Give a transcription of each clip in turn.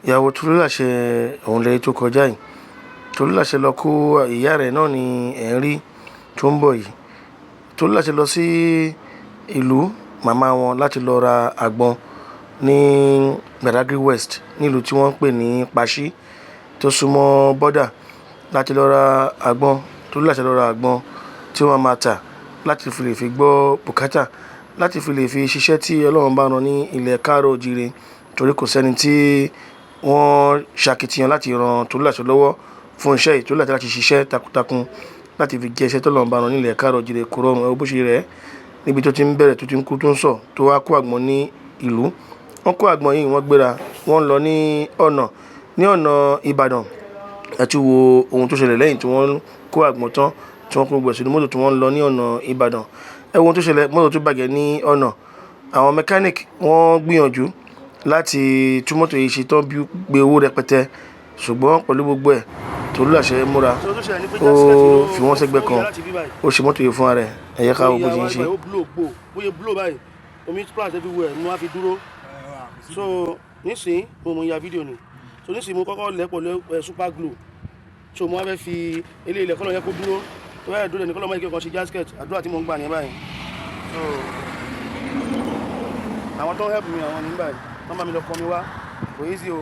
ìyàwó Tolúlàṣẹ òun lẹ́yìn tó kọjá yìí. Tolúlàṣẹ lọ kó ìyá rẹ̀ náà ní ẹ̀ ń rí tó ń bọ̀ yìí. Tolúlàṣẹ lọ sí ìlú màmá wọn láti lọ ra àgbọn ní Badagry West nílùú tí wọ́n ń pè ní Pashi tó súnmọ́ bọ́dà láti lọ ra àgbọn. Tolúlàṣẹ lọ ra àgbọn tí wọ́n máa tà láti fi lè fi gbọ́ bùkátà, láti fi lè fi ṣiṣẹ́ tí Ọlọ́run bá rán ní ilẹ̀ káàrọ̀ oòjíire, torí kò sẹ́ni tí wọ́n ṣàkitiyan láti ran Tolúlàṣẹ lọ́wọ́ fún iṣẹ́ yìí. Tolúlàṣẹ láti ṣiṣẹ́ takuntakun láti fi jẹ́ iṣẹ́ tí Ọlọ́run bá rán ní ilẹ̀ káàrọ̀ oòjíire kò rọrùn. Ẹ wo bó ṣe rẹ̀ níbi tó ti ń bẹ̀rẹ̀ tó ti ń kú tó ń sọ̀ tó wá kó àgbọn ní ìlú. Wọ́n kó àgbọn yìí, wọ́n gbéra, wọ́n lọ ní ọ̀nà Ìbàdàn. Ẹ tún wo ohun tó ṣẹlẹ̀ lẹ́yìn tí wọ́n kó àgbọn tán tí wọ́n kó gbogbo sínú mọ́tò tí wọ́n lọ ní ọ̀nà Ìbàdàn. Ẹ wo ohun tó ṣẹlẹ̀, mọ́tò tó bàjẹ́ ní ọ̀nà. Àwọn mechanic wọ́n gbìyànjú láti tún mọ́tò yìí ṣe tán bí gbé owó rẹpẹtẹ, ṣùgbọ́n pẹ̀lú gbogbo ẹ̀ Tolúlàṣẹ múra, ó fi wọ́n sẹ́gbẹ́ kan, ó ṣe mọ́tò yìí fún ara rẹ̀. Ẹ yẹ ká wo bó ṣe ń ṣe. Bóyá blow báyìí, omi splash everywhere ni wọ́n á fi dúró. So nísìnyí mo ya fídíò ni. So nísìnyí mo kọ́kọ́ lẹ́pọ̀ super glue. So mo wá fẹ́ fi eléyìí ilẹ̀ kọ́lọ̀ yẹ kó dúró. Tó bá yẹ dúró ní kọ́lọ̀ máa ń kí ọkọ̀ ṣe gasket. Àdúrà tí mo ń gbà ní báyìí. So àwọn tó ń help mi àwọn nígbà yìí, wọ́n bá mi lọ kọ́ mi wá. Kò easy o.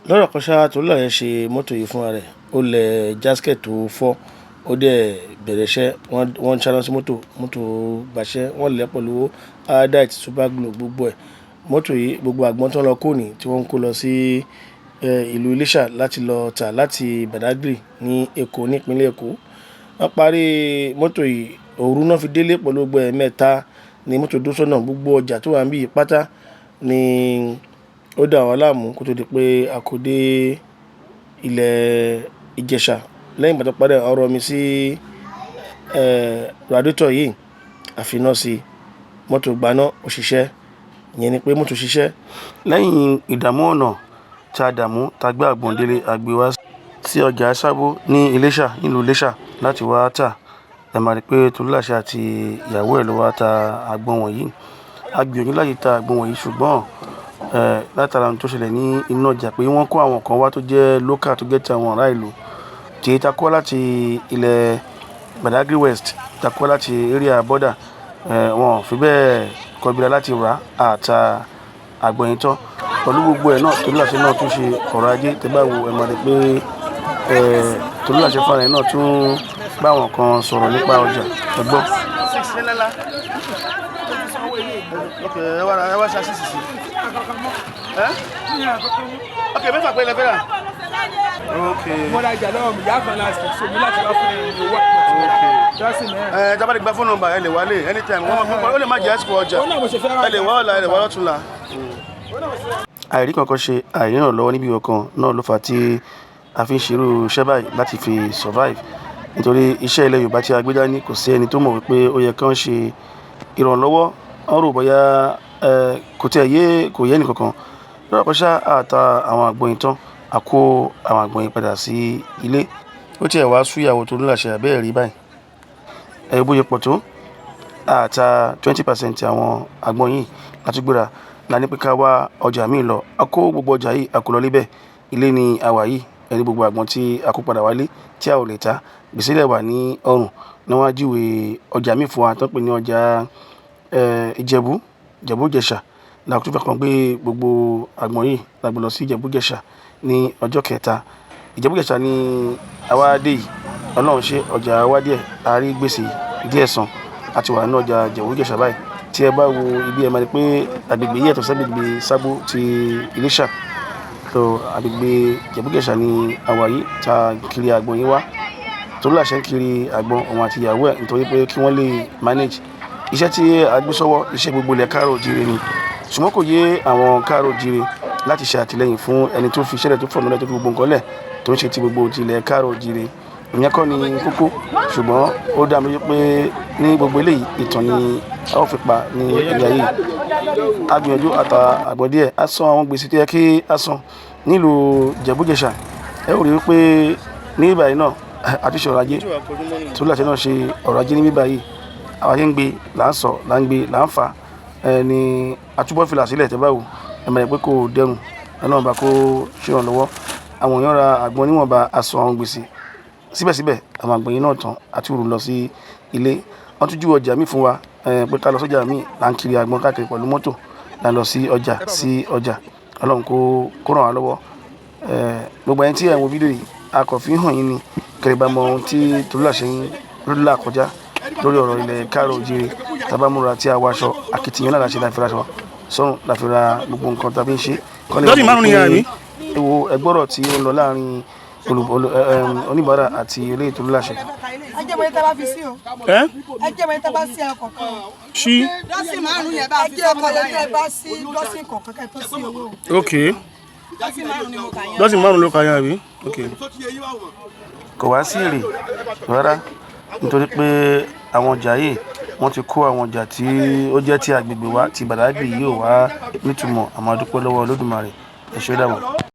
Lọ́rọ̀ kan ṣá, Tolúlàṣẹ ṣe mọ́tò yìí fún ara rẹ̀. Ó lẹ̀ gasket tó fọ́, ó dẹ̀ bẹ̀rẹ̀ iṣẹ́. Wọ́n ń ṣáná sí mọ́tò gbàṣẹ́, wọ́n lẹ̀ pẹ̀lú Adite, super glue gbogbo ẹ̀. Mọ́tò yìí gbogbo àgbọn tó ń lọ kó ní tí wọ́n ń kó lọ sí ìlú Iléṣà láti lọ tà láti Badagry ní Èkó ní ìpínlẹ̀ Èkó. Wọ́n parí mọ́tò yìí, òru náà fi délé pẹ̀lú gbogbo ẹ̀mẹ́ta ní mọ́tò dó sọ́nà. Gbogbo ọjà tó wà níbí pátá ni ó dà wọ́n láàmú kó tó di pé a kó dé ilẹ̀ Ìjẹ̀ṣà. Lẹ́yìn ìgbà tó parí ọ̀rọ̀ mi sí radiator yìí, àfiná sí mọ́tò gbaná òṣìṣẹ́. Ìyẹn ni pé mọ́tò ṣiṣẹ́. Lẹ́yìn ìdààmú ọ̀nà tí a dààmú, tá gbé àgbọn délé, a gbé wá sí ọjà Sábó ní Iléṣà, nílùú Iléṣà láti wá tà. Ẹ máa rí pé Tolúlàṣẹ àti ìyàwó ẹ̀ ló wá ta àgbọn wọ̀nyí. A gbìyànjú láti ta àgbọn wọ̀nyí, ṣùgbọ́n látara ohun tó ṣẹlẹ̀ ní inú ọjà pé wọ́n kó àwọn kan wá tó jẹ́ local, tó jẹ́ ti àwọn ará ìlú tí ta kó láti ilẹ̀ Badagry West, ta kó láti area border. Wọn ò fi bẹ́ẹ̀ kọbíra láti rà àta àgbọn yìí tán. Pẹ̀lú gbogbo ẹ̀ náà, Tolúlàṣẹ náà tún ṣe ọ̀rọ̀ ajé. Tẹ́ bá wo, ẹ máa rí pé Tolúlàṣẹ fúnra rẹ̀ náà tún bá àwọn kan sọ̀rọ̀ nípa ọjà. Ẹ gbọ́. Okay, ẹ wá ṣe àṣìṣe. Okay, mẹ́fà pé ilẹ̀ fẹ́ rà. Okay. Mo ra ìjà lọ́wọ́ mi, ìyá kan láti ṣe mi láti wá fún ẹni owó. Okay. Jábàdì gba fóònù nọ́mbà ẹ lè wálé anytime. Ó lè má jẹ́ àsìkò ọjà. Ẹ lè wá ọ̀la, ẹ lè wá lọ́tùnla. Àìrí kankan ṣe, àìrìnàlọ́wọ́ níbi kankan náà ló fà á tí a fi ń ṣerú iṣẹ́ báyìí láti fi survive. Nítorí iṣẹ́ ilẹ̀ Yorùbá tí a gbé dání kò sí ẹni tó mọ̀ wípé ó yẹ kí wọ́n ṣe ìrànlọ́wọ́. Wọ́n rò bóyá kò yé ẹnìkankan. Lọ́rọ̀ kan ṣá, àta àwọn àgbọn yìí tán, a kó àwọn àgbọn yìí padà sí ilé. Ó tiẹ̀ wá sú ìyàwó Tolúlàṣẹ àbẹ́ẹ̀ rí báyìí. Ẹ bóyá pọ̀ tó, àta 20% àwọn àgbọn yìí láti gbéra. La ní pé ká wá ọjà míì lọ. A kó gbogbo ọjà yìí, a kó lọ níbẹ̀. Ilé ni àwa yìí. Ẹni gbogbo àgbọn tí a kó padà wálé tí a ò lè ta. Gbèsè lẹ̀ wà ní ọrùn. Ní wọ́n á júwe ọjà míì fún wa tó ń pè ní ọjà Ìjẹ̀bú-Jẹ̀ṣà. La tún fẹ́ kàn gbé gbogbo àgbọn yìí la gbé lọ sí Ìjẹ̀bú-Jẹ̀ṣà ní ọjọ́ kẹta. Ìjẹ̀bú-Jẹ̀ṣà ni àwa dé yìí. Ọlọ́run ṣe ọjà wa díẹ̀, a rí gbèsè díẹ̀ san. A ti wà ní ọjà Ìjẹ̀bú-Jẹ̀ṣà báyìí. Tí ẹ bá wo ibi, ẹ máa rí pé agbègbè yìí yàtọ̀ sí agbègbè Sábó ti Iléṣà. So agbègbè Ìjẹ̀bú-Jẹ̀ṣà ni àwa yìí ta kiri àgbọn yìí wá. Tolúlàṣẹ ń kiri àgbọn òun àti ìyàwó ẹ̀ nítorí pé kí wọ́n lè manage. Iṣẹ́ tí a gbé sọ́wọ́, iṣẹ́ gbogbo ilẹ̀ káàrọ̀ oòjíire ni. Ṣùgbọ́n kò yé àwọn káàrọ̀ oòjíire láti ṣe àtìlẹ́yìn fún ẹni tó fi iṣẹ́ rẹ̀ tó fọ̀nà lẹ̀ tó fi gbogbo nǹkan lẹ̀ tó ń ṣe ti gbogbo ti ilẹ̀ káàrọ̀ oòjíire. Ìyẹn kọ́ ni kókó, ṣùgbọ́n ó dá mi lójú pé ní gbogbo eléyìí ìtàn ni a ó fi pa ní ilé ayé. A gbìyànjú àta àgbọn díẹ̀, a san àwọn gbèsè tó yẹ kí a san nílùú Ìjẹ̀bú-Jẹ̀ṣà. Ẹ ó rí i pé ní ìbàyìí náà àti ṣe ọ̀rọ̀ ajé. Tolúlàṣẹ náà ṣe ọ̀rọ̀ ajé ní ìbàyìí. Àwọn ajé ń gbé, là ń sọ, là ń gbé, là ń fà. Ni àtúbọ̀ fìlà sílẹ̀ tẹ́ bá wò. Ẹ máa rí pé kò dẹrùn ọlọ́run bá kó ṣèrànlọ́wọ́ àwọn èèyàn ra àgbọn níwọ̀nba aṣọ àwọn gbèsè síbẹ̀síbẹ̀ àwọn àgbọn yìí náà tán àti òrùn lọ sí ilé wọ́n tún ju ọjà míì fún wa pé ká lọ sọ́jà míì là ń kiri àgbọn káàkiri pẹ̀lú mọ́tò là ń lọ sí ọjà ọlọ́run kó ràn wá lọ́wọ́ gbogbo ẹni tí ẹ̀ ń wo fídíò yìí a kò fi hàn yín ni kẹrìbà mọ ohun tí Tolúlàṣẹ ń là kọjá lórí ọ̀rọ̀ ilẹ̀ káàrọ̀ òjìrè tábàmúra tí a wọ aṣọ akitiyan náà láṣẹ láfi ra aṣọ sọ́run láfi ra gbogbo nǹkan tàbí ń ṣe. dọ́sìn márùn-ún ni yàrá mi. ewo ẹgbọ́rọ̀ tí ó ń lọ láàrin oníbàárà àti ilé Tolúlàṣẹ. ẹjẹ mọ ìta bá fi sí o. ẹjẹ mọ ìta bá sí ẹ kọ̀ọ̀kan. sí. dọ́sìn márùn-ún yẹn bá fi ọkọ̀ lẹ́jẹ̀ bá sí dọ́sìn kọ̀ọ̀kan kẹ́ tó sí owó. ok dọ́sìn márùn-ún ló kà yàrá mi. ok. kò wá sí èrè rárá nítorí pé àwọn ọjà yìí wọ́n ti kó àwọn ọjà tí ó jẹ́ ti agbègbè wa ti Badagry yìí ò wá nítumọ̀ àmọ́ a dúpẹ́ lọ́wọ́ Olódùmarè ẹ ṣé dàbọ̀.